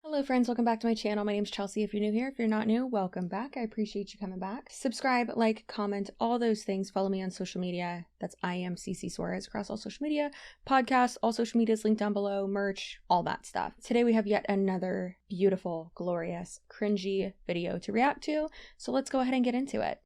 Hello friends, welcome back to my channel. My name's Chelsea. If you're new here, if you're not new, welcome back. I appreciate you coming back. Subscribe, like, comment, all those things. Follow me on social media. That's I am CCSUAREZ across all social media, podcasts, all social medias linked down below, merch, all that stuff. Today we have yet another beautiful, glorious, cringy video to react to. So let's go ahead and get into it.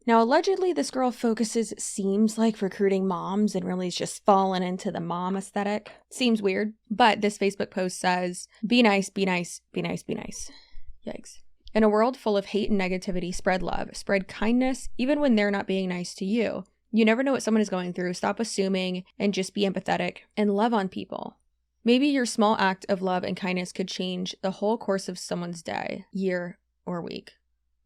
Now, allegedly, this girl seems like recruiting moms and really is just falling into the mom aesthetic. Seems weird, but this Facebook post says, be nice, be nice, be nice, be nice. Yikes. In a world full of hate and negativity, spread love, spread kindness, even when they're not being nice to you. You never know what someone is going through. Stop assuming and just be empathetic and love on people. Maybe your small act of love and kindness could change the whole course of someone's day, year, or week.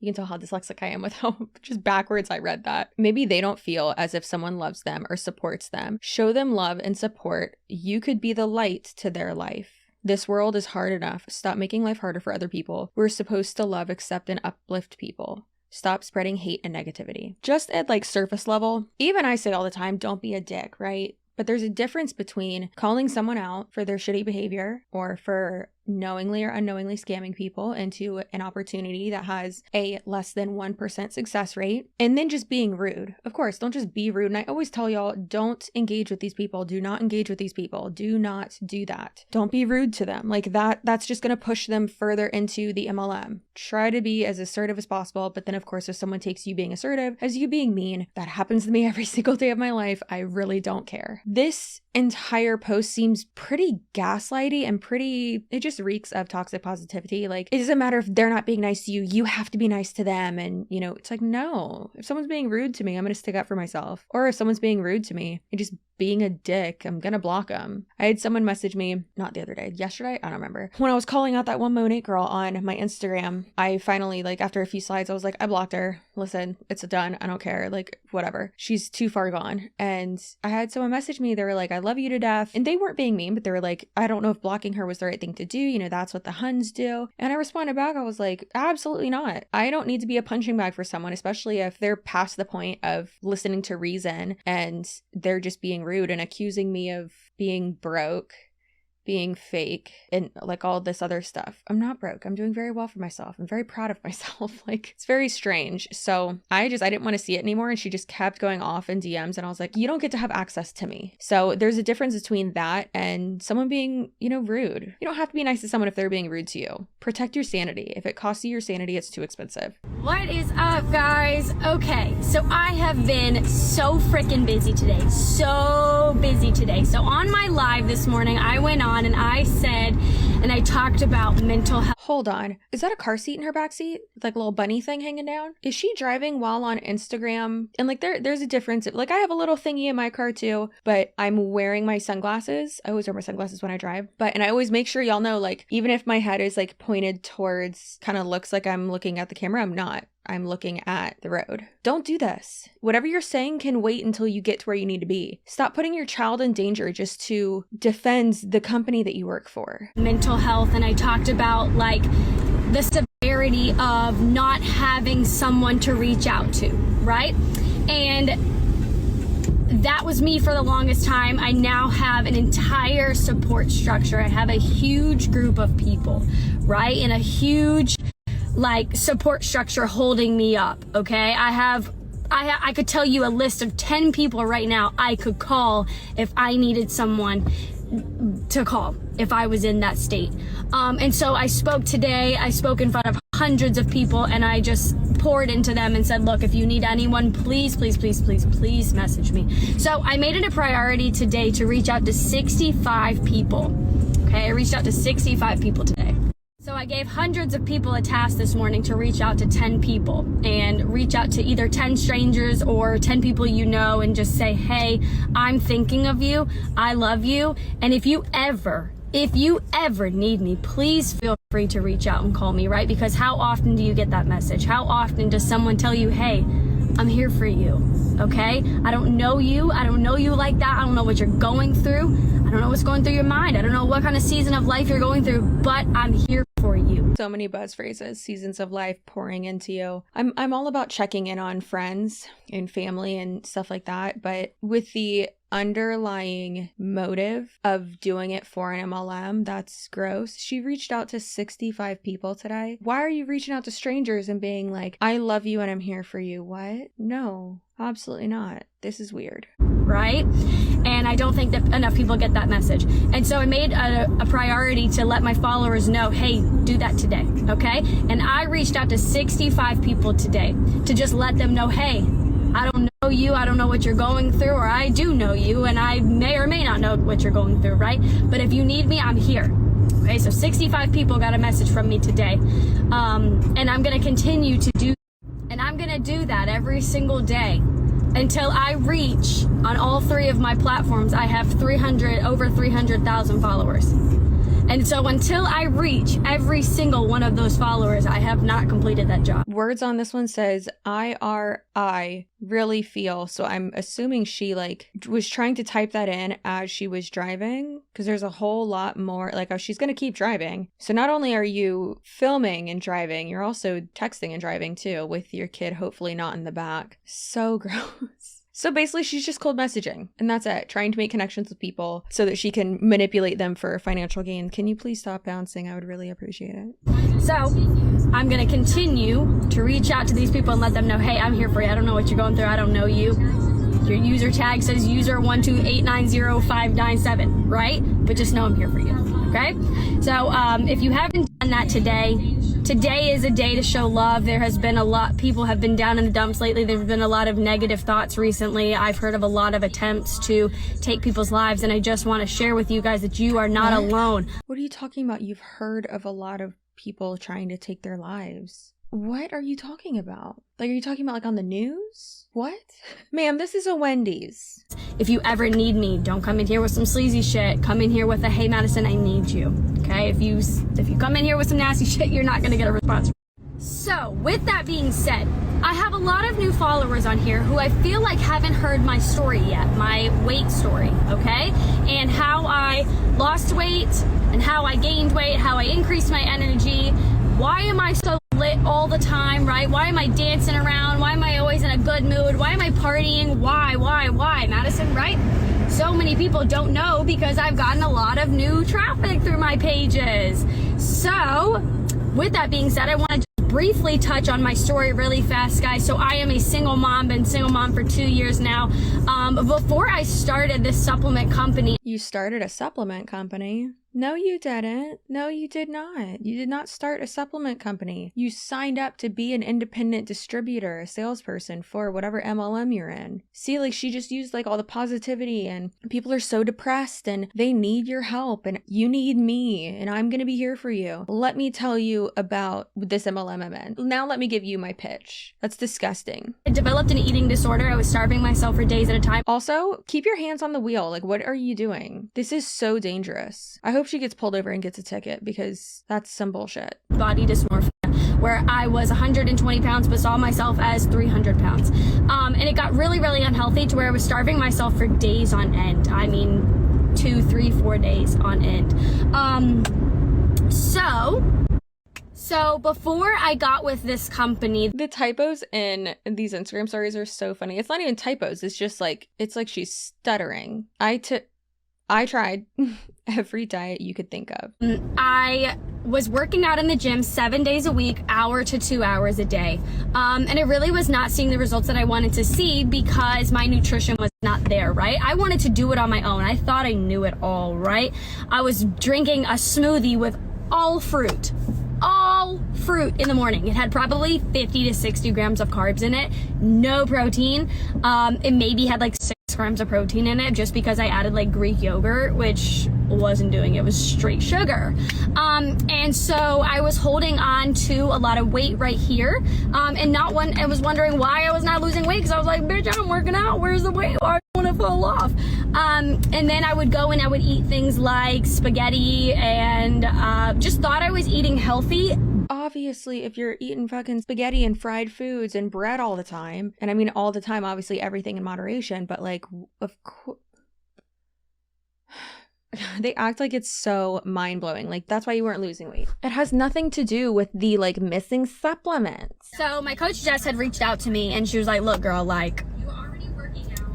You can tell how dyslexic I am with how just backwards I read that. Maybe they don't feel as if someone loves them or supports them. Show them love and support. You could be the light to their life. This world is hard enough. Stop making life harder for other people. We're supposed to love, accept, and uplift people. Stop spreading hate and negativity. Just at like surface level, even I say all the time, don't be a dick, right? But there's a difference between calling someone out for their shitty behavior or for knowingly or unknowingly scamming people into an opportunity that has a less than 1% success rate, and then just being rude. Of course, don't just be rude. And I always tell y'all, don't engage with these people. Do not engage with these people. Do not do that. Don't be rude to them. Like that's just going to push them further into the MLM. Try to be as assertive as possible. But then of course, if someone takes you being assertive as you being mean, that happens to me every single day of my life. I really don't care. This entire post seems pretty gaslighty and it just reeks of toxic positivity. Like, it doesn't matter if they're not being nice to you, you have to be nice to them. And you know, it's like, no, if someone's being rude to me, I'm gonna stick up for myself. Or if someone's being rude to me and just being a dick, I'm gonna block them. I had someone message me, not the other day, yesterday, I don't remember, when I was calling out that one Monet girl on my Instagram. I finally, like, after a few slides, I was like, I blocked her. Listen, it's done. I don't care. Like, whatever. She's too far gone. And I had someone message me. They were like, I love you to death. And they weren't being mean, but they were like, I don't know if blocking her was the right thing to do. You know, that's what the Huns do. And I responded back. I was like, absolutely not. I don't need to be a punching bag for someone, especially if they're past the point of listening to reason and they're just being rude and accusing me of being broke, being fake, and like all this other stuff. I'm not broke. I'm doing very well for myself. I'm very proud of myself. Like, it's very strange. So I didn't want to see it anymore. And she just kept going off in DMs. And I was like, you don't get to have access to me. So there's a difference between that and someone being, you know, rude. You don't have to be nice to someone if they're being rude to you. Protect your sanity. If it costs you your sanity, it's too expensive. What is up, guys? Okay, so I have been so freaking busy today. So busy today. So on my live this morning, I went on and I said, and I talked about mental health. Hold on. Is that a car seat in her backseat? Like a little bunny thing hanging down? Is she driving while on Instagram? And like there's a difference. Like, I have a little thingy in my car too, but I'm wearing my sunglasses. I always wear my sunglasses when I drive. And I always make sure y'all know, like, even if my head is like pointed towards, kind of looks like I'm looking at the camera, I'm not. I'm looking at the road. Don't do this. Whatever you're saying can wait until you get to where you need to be. Stop putting your child in danger just to defend the company that you work for. Mental health, and I talked about like the severity of not having someone to reach out to, right? And that was me for the longest time. I now have an entire support structure. I have a huge group of people, right? And a huge like support structure holding me up. Okay, I could tell you a list of 10 people right now I could call if I needed someone to call if I was in that state. And so I spoke today. I spoke in front of hundreds of people, and I just poured into them and said, look, if you need anyone, please, please, please, please, please message me. So I made it a priority today to reach out to 65 people. Okay, I reached out to 65 people today. So I gave hundreds of people a task this morning to reach out to 10 people and reach out to either 10 strangers or 10 people you know and just say, hey, I'm thinking of you. I love you. And if you ever need me, please feel free to reach out and call me, right? Because how often do you get that message? How often does someone tell you, hey, I'm here for you, okay? I don't know you. I don't know you like that. I don't know what you're going through. I don't know what's going through your mind. I don't know what kind of season of life you're going through, but I'm here for you. So many buzz phrases, seasons of life pouring into you. I'm all about checking in on friends and family and stuff like that, but with the underlying motive of doing it for an MLM, that's gross. She reached out to 65 people today. Why are you reaching out to strangers and being like, I love you and I'm here for you? What? No, absolutely not. This is weird. Right? And I don't think that enough people get that message. And so I made a priority to let my followers know, hey, do that today, okay? And I reached out to 65 people today to just let them know, hey, I don't know you, I don't know what you're going through, or I do know you, and I may or may not know what you're going through, right? But if you need me, I'm here. Okay, so 65 people got a message from me today. And I'm gonna continue to do, and I'm gonna do that every single day until I reach, on all 3 of my platforms, I have over 300,000 followers. And so until I reach every single one of those followers, I have not completed that job. Words on this one says, I really feel. So I'm assuming she was trying to type that in as she was driving, because there's a whole lot more, she's going to keep driving. So not only are you filming and driving, you're also texting and driving too, with your kid hopefully not in the back. So gross. So basically, she's just cold messaging, and that's it. Trying to make connections with people so that she can manipulate them for financial gain. Can you please stop bouncing? I would really appreciate it. So I'm going to continue to reach out to these people and let them know, hey, I'm here for you. I don't know what you're going through. I don't know you. Your user tag says user 128905997, right? But just know I'm here for you, okay? So if you haven't done that today is a day to show love. There has been people have been down in the dumps lately. There's been a lot of negative thoughts recently. I've heard of a lot of attempts to take people's lives, and I just want to share with you guys that you are not alone. What are you talking about? You've heard of a lot of people trying to take their lives. What are you talking about? Are you talking about on the news? What? Ma'am, this is a Wendy's. If you ever need me, don't come in here with some sleazy shit. Come in here with a, hey Madison, I need you. Okay? If you come in here with some nasty shit, you're not gonna get a response. So, with that being said, I have a lot of new followers on here who I feel like haven't heard my story yet, my weight story, okay? And how I lost weight, and how I gained weight, how I increased my energy. Why am I so lit all the time, right? Why am I dancing around? Why am I always in a good mood? Why am I partying? Why, Madison, right? So many people don't know because I've gotten a lot of new traffic through my pages. So, with that being said, I want to briefly touch on my story really fast, guys. So I am a single mom, been single mom for 2 years now. Before I started this supplement company. You started a supplement company? No, you didn't. No, you did not. You did not start a supplement company. You signed up to be an independent distributor, a salesperson for whatever MLM you're in. See, she just used all the positivity, and people are so depressed and they need your help, and you need me, and I'm going to be here for you. Let me tell you about this MLM I'm in. Now let me give you my pitch. That's disgusting. I developed an eating disorder. I was starving myself for days at a time. Also, keep your hands on the wheel. What are you doing? This is so dangerous. I hope she gets pulled over and gets a ticket, because that's some bullshit. Body dysmorphia, where I was 120 pounds but saw myself as 300 pounds. And it got really, really unhealthy to where I was starving myself for days on end. I mean, 2, 3, 4 days on end. So before I got with this company, the typos in these Instagram stories are so funny. It's not even typos. It's just it's like she's stuttering. I tried every diet you could think of. I was working out in the gym 7 days a week, hour to 2 hours a day. And I really was not seeing the results that I wanted to see because my nutrition was not there, right? I wanted to do it on my own. I thought I knew it all, right? I was drinking a smoothie with all fruit in the morning. It had probably 50 to 60 grams of carbs in it, no protein. It maybe had 6 grams of protein in it just because I added Greek yogurt, which wasn't doing it. It was straight sugar. And so I was holding on to a lot of weight right here. I was wondering why I was not losing weight, because I was like, bitch, I'm working out. Where's the weight? Why do I want to fall off? And then I would go and I would eat things like spaghetti and just thought I was eating healthy. Obviously, if you're eating fucking spaghetti and fried foods and bread all the time, and I mean all the time, obviously everything in moderation, but of course, They act like it's so mind-blowing. Like, that's why you weren't losing weight. It has nothing to do with the, like, missing supplements. So my coach Jess had reached out to me and she was like, look, girl, like,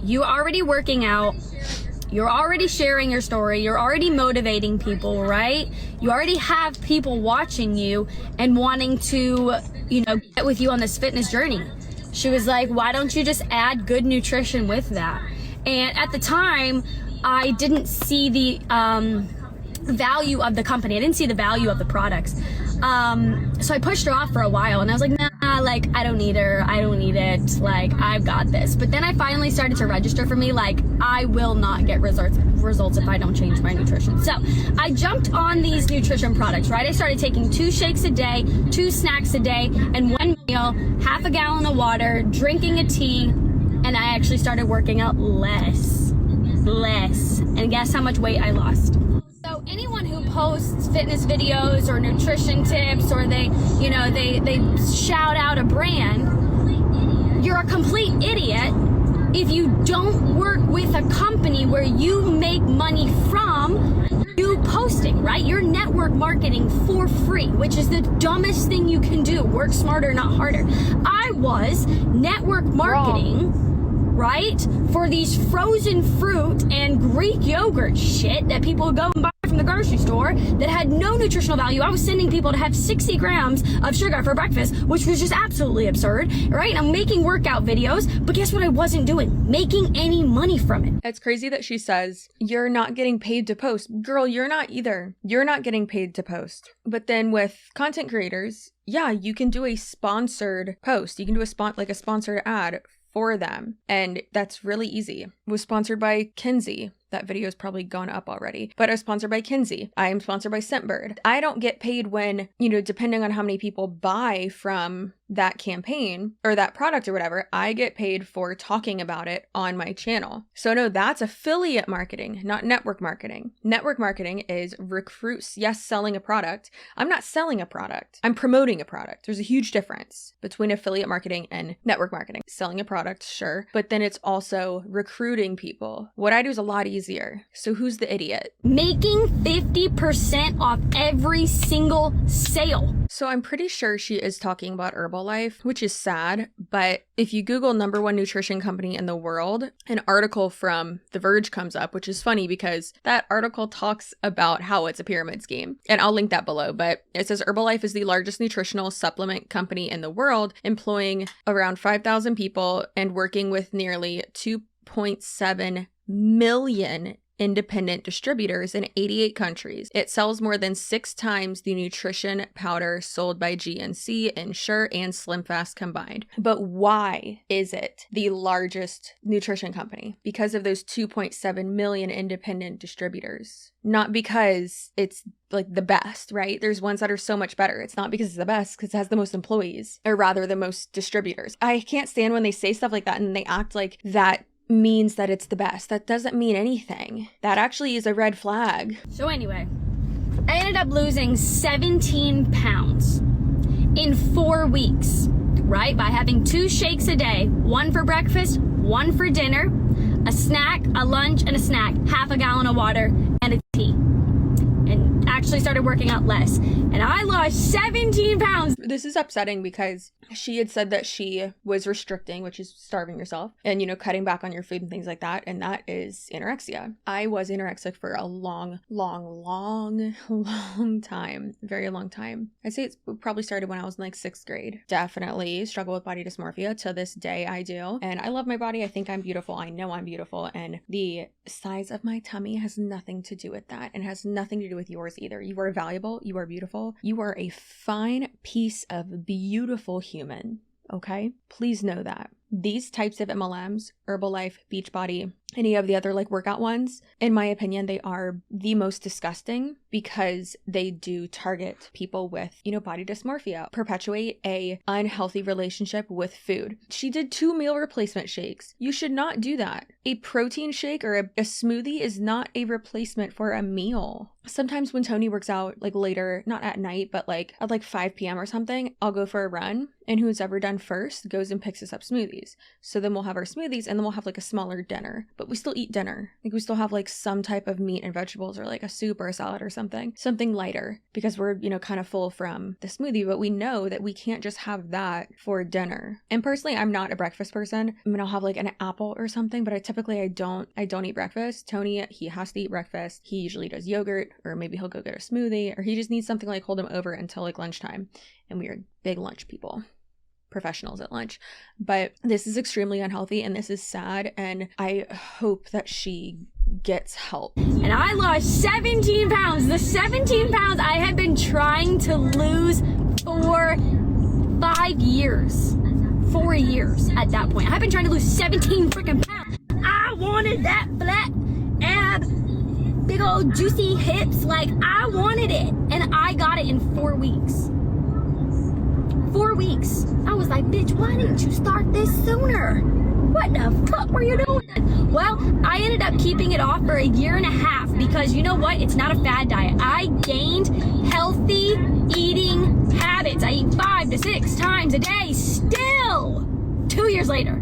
you already working out. You're already sharing your story. You're already motivating people, right? You already have people watching you and wanting to, you know, get with you on this fitness journey. She was like, why don't you just add good nutrition with that? And at the time, I didn't see the value of the company. I didn't see the value of the products. So I pushed her off for a while and I was like, nah, like, I don't need her. I don't need it. Like, I've got this. But then I finally started to register for me. Like, I will not get results if I don't change my nutrition. So I jumped on these nutrition products, right? I started taking 2 shakes a day, 2 snacks a day, and 1 meal, half a gallon of water, drinking a tea, and I actually started working out less. And guess how much weight I lost? So anyone who posts fitness videos or nutrition tips, or they shout out a brand, you're a complete idiot if you don't work with a company where you make money from you posting, right? You're network marketing for free, which is the dumbest thing you can do. Work smarter, not harder. I was network marketing, right, for these frozen fruit and Greek yogurt shit that people go and buy from the grocery store that had no nutritional value. I was sending people to have 60 grams of sugar for breakfast, which was just absolutely absurd, right? I'm making workout videos, but guess what I wasn't doing? Making any money from it. It's crazy that she says, you're not getting paid to post. Girl, you're not either. You're not getting paid to post. But then with content creators, yeah, you can do a sponsored post. You can do a sponsored ad for them. And that's really easy. It was sponsored by Kinsey. That video is probably gone up already, but I was sponsored by Kinsey. I am sponsored by Scentbird. I don't get paid when, depending on how many people buy from that campaign or that product or whatever, I get paid for talking about it on my channel. So no, that's affiliate marketing, not network marketing. Network marketing is recruits, yes, selling a product. I'm not selling a product. I'm promoting a product. There's a huge difference between affiliate marketing and network marketing. Selling a product, sure, but then it's also recruiting people. What I do is a lot easier. So who's the idiot? Making 50% off every single sale. So I'm pretty sure she is talking about Herbalife, which is sad, but if you Google #1 nutrition company in the world, an article from The Verge comes up, which is funny because that article talks about how it's a pyramid scheme. And I'll link that below, but it says Herbalife is the largest nutritional supplement company in the world, employing around 5,000 people and working with nearly 2.7 million independent distributors in 88 countries. It sells more than 6 times the nutrition powder sold by GNC, Ensure, and SlimFast combined. But why is it the largest nutrition company? Because of those 2.7 million independent distributors. Not because it's like the best, right? There's ones that are so much better. It's not because it's the best, because it has the most employees, or rather the most distributors. I can't stand when they say stuff like that and they act like that means that it's the best. That doesn't mean anything. That actually is a red flag. So anyway, I ended up losing 17 pounds in 4 weeks, right? By having 2 shakes a day, 1 for breakfast, 1 for dinner, a snack, a lunch, and a snack, half a gallon of water, and a tea. And actually started working out less. And I lost 17 pounds. This is upsetting because she had said that she was restricting, which is starving yourself, and, cutting back on your food and things like that. And that is anorexia. I was anorexic for a long time. Very long time. I'd say it probably started when I was in 6th grade. Definitely struggle with body dysmorphia. To this day, I do. And I love my body. I think I'm beautiful. I know I'm beautiful. And the size of my tummy has nothing to do with that. And has nothing to do with yours either. You are valuable. You are beautiful. You are a fine piece of beautiful human. Okay? Please know that. These types of MLMs, Herbalife, Beachbody, any of the other workout ones, in my opinion, they are the most disgusting because they do target people with, body dysmorphia, perpetuate a unhealthy relationship with food. She did 2 meal replacement shakes. You should not do that. A protein shake or a smoothie is not a replacement for a meal. Sometimes when Tony works out later, not at night, but at 5 p.m. or something, I'll go for a run, and who's ever done first goes and picks us up smoothies. smoothies. So then we'll have our smoothies and then we'll have like a smaller dinner, but we still eat dinner. Like we still have like some type of meat and vegetables or like a soup or a salad or something lighter, because we're, you know, kind of full from the smoothie, but we know that we can't just have that for dinner. And personally, I'm not a breakfast person. I mean, I'll have like an apple or something, but I don't eat breakfast. Tony, he has to eat breakfast. He usually does yogurt, or maybe he'll go get a smoothie, or he just needs something like hold him over until like lunchtime. And we are big lunch people, professionals at lunch. But this is extremely unhealthy and this is sad, and I hope that she gets help. And I lost 17 pounds. The 17 pounds I had been trying to lose for 5 years. 4 years at that point. I've been trying to lose 17 freaking pounds. I wanted that flat ab, big old juicy hips. Like, I wanted it. And I got it in 4 weeks. 4 weeks. I was like, bitch, why didn't you start this sooner? What the fuck were you doing? Well, I ended up keeping it off for 1.5 years because you know what? It's not a fad diet. I gained healthy eating habits. I eat 5 to 6 times a day still 2 years later.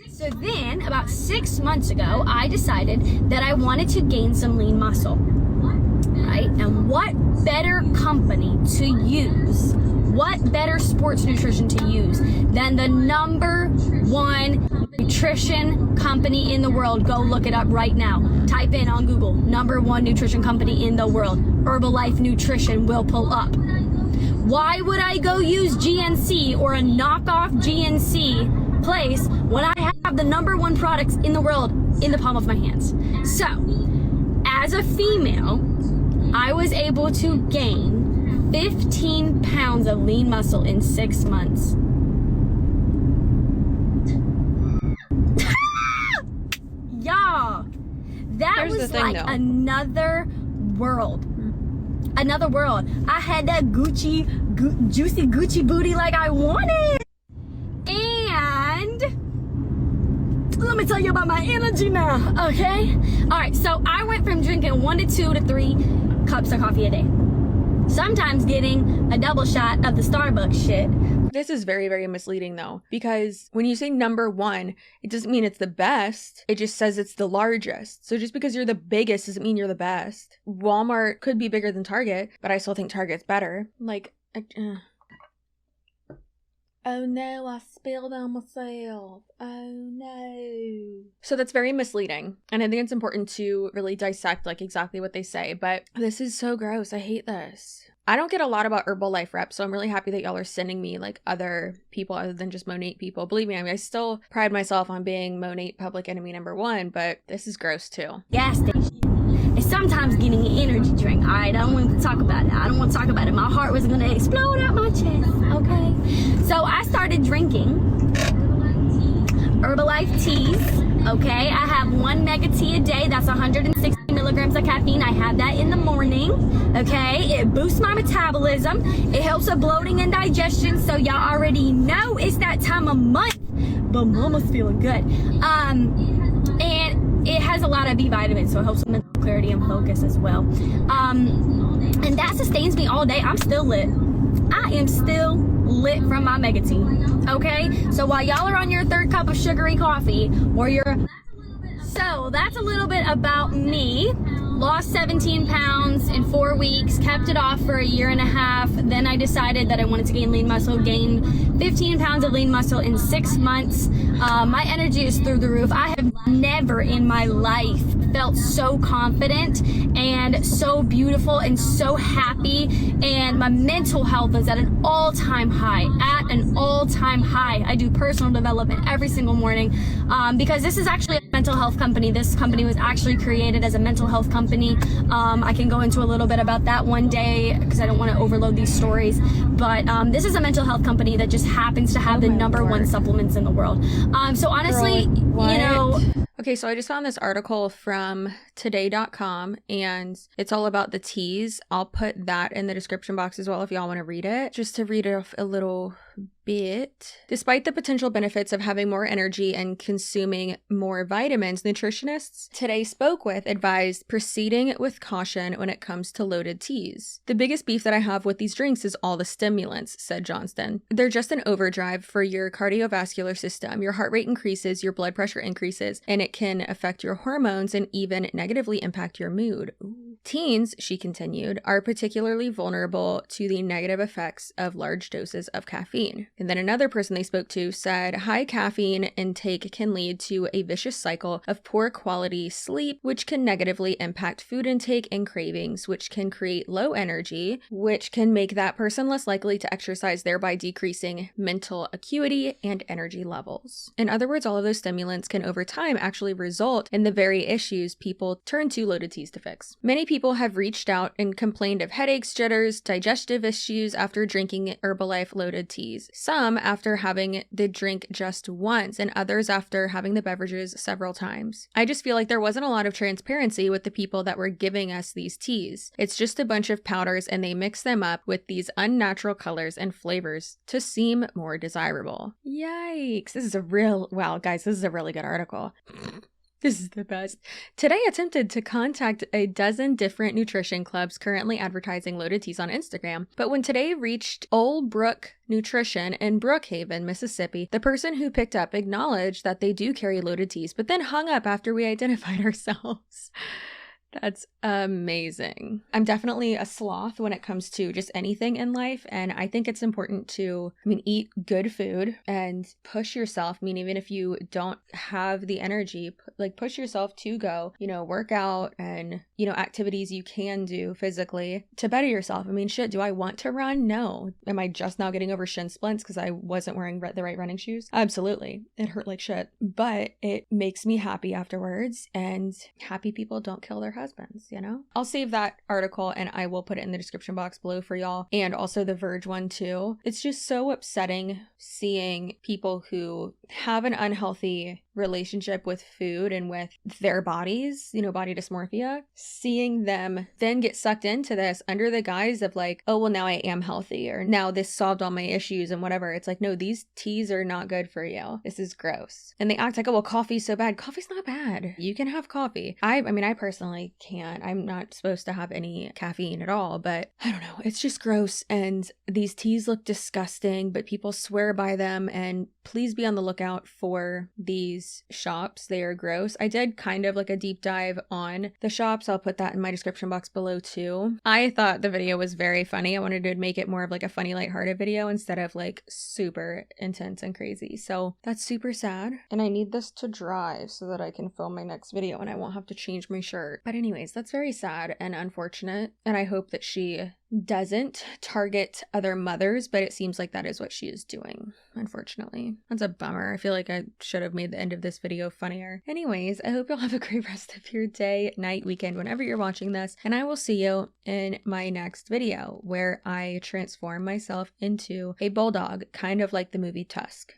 So then about 6 months ago, I decided that I wanted to gain some lean muscle, right? And what better company to use, what better sports nutrition to use than the #1 nutrition company in the world? Go look it up right now. Type in on Google, #1 nutrition company in the world. Herbalife Nutrition will pull up. Why would I go use GNC or a knockoff GNC place when I have the #1 products in the world in the palm of my hands? So, as a female, I was able to gain 15 pounds of lean muscle in 6 months. Y'all, that was like another world. Another world. I had that juicy Gucci booty like I wanted. And let me tell you about my energy now, okay? All right, so I went from drinking 1 to 2 to 3 cups of coffee a day. Sometimes getting a double shot of the Starbucks shit. This is very, very misleading though, because when you say #1, it doesn't mean it's the best. It just says it's the largest. So just because you're the biggest doesn't mean you're the best. Walmart could be bigger than Target, but I still think Target's better. Like, oh no, I spilled on myself. Oh no. So that's very misleading. And I think it's important to really dissect like exactly what they say. But this is so gross. I hate this. I don't get a lot about Herbalife reps, so I'm really happy that y'all are sending me like other people other than just Monate people. Believe me, I mean, I still pride myself on being Monate public enemy #1, but this is gross too. Gas station. And sometimes getting an energy drink. All right, I don't want to talk about it. I don't want to talk about it. My heart was going to explode out my chest, okay? So I started drinking Herbalife teas, okay? I have 1 mega tea a day. That's 160 milligrams of caffeine. I have that in the morning, okay? It boosts my metabolism. It helps with bloating and digestion. So y'all already know it's that time of month, but mama's feeling good. And it has a lot of B vitamins, so it helps with mental clarity and focus as well. And that sustains me all day. I'm still lit. I am still lit from my mega tea, okay? So while y'all are on your 3rd cup of sugary coffee, or so that's a little bit about me. Lost 17 pounds in 4 weeks, kept it off for 1.5 years. Then I decided that I wanted to gain lean muscle, gained 15 pounds of lean muscle in 6 months. My energy is through the roof. I have never in my life felt so confident and so beautiful and so happy, and my mental health is at an all-time high, I do personal development every single morning because this is actually a mental health company. This company was actually created as a mental health company. I can go into a little bit about that one day because I don't want to overload these stories, but this is a mental health company that just happens to have the #1 supplements in the world. So honestly, Girl, you know. Okay, so I just found this article from today.com, and it's all about the teas. I'll put that in the description box as well if y'all want to read it, just to read it off a little bit. Despite the potential benefits of having more energy and consuming more vitamins, nutritionists Today spoke with advised proceeding with caution when it comes to loaded teas. The biggest beef that I have with these drinks is all the stimulants, said Johnston. They're just an overdrive for your cardiovascular system. Your heart rate increases, your blood pressure increases, and it can affect your hormones and even negatively impact your mood. Ooh. Teens, she continued, are particularly vulnerable to the negative effects of large doses of caffeine. And then another person they spoke to said high caffeine intake can lead to a vicious cycle of poor quality sleep, which can negatively impact food intake and cravings, which can create low energy, which can make that person less likely to exercise, thereby decreasing mental acuity and energy levels. In other words, all of those stimulants can over time actually result in the very issues people turn to loaded teas to fix. Many people have reached out and complained of headaches, jitters, digestive issues after drinking Herbalife loaded teas. Some after having the drink just once, and others after having the beverages several times. I just feel like there wasn't a lot of transparency with the people that were giving us these teas. It's just a bunch of powders and they mix them up with these unnatural colors and flavors to seem more desirable. Yikes. Wow, guys, this is a really good article. This is the best. Today attempted to contact a dozen different nutrition clubs currently advertising loaded teas on Instagram, but when Today reached Old Brook Nutrition in Brookhaven, Mississippi, the person who picked up acknowledged that they do carry loaded teas, but then hung up after we identified ourselves. That's amazing. I'm definitely a sloth when it comes to just anything in life. And I think it's important to, eat good food and push yourself. Even if you don't have the energy, push yourself to go, work out and, activities you can do physically to better yourself. Do I want to run? No. Am I just now getting over shin splints because I wasn't wearing the right running shoes? Absolutely. It hurt like shit, but it makes me happy afterwards, and happy people don't kill their husbands, I'll save that article and I will put it in the description box below for y'all, and also the Verge one too. It's just so upsetting seeing people who have an unhealthy relationship with food and with their bodies, body dysmorphia, seeing them then get sucked into this under the guise of oh, well, now I am healthy, or now this solved all my issues and whatever. It's no, these teas are not good for you. This is gross. And they act like, oh, well, coffee's so bad. Coffee's not bad. You can have coffee. I personally can't. I'm not supposed to have any caffeine at all, but I don't know. It's just gross. And these teas look disgusting, but people swear by them. And please be on the lookout for these shops. They are gross. I did kind of a deep dive on the shops. I'll put that in my description box below too. I thought the video was very funny. I wanted to make it more of a funny, lighthearted video instead of super intense and crazy. So that's super sad. And I need this to dry so that I can film my next video and I won't have to change my shirt. But anyways, that's very sad and unfortunate. And I hope that she doesn't target other mothers, but it seems like that is what she is doing, unfortunately. That's a bummer. I feel like I should have made the end of this video funnier. Anyways, I hope you'll have a great rest of your day, night, weekend, whenever you're watching this, and I will see you in my next video where I transform myself into a bulldog, kind of like the movie Tusk.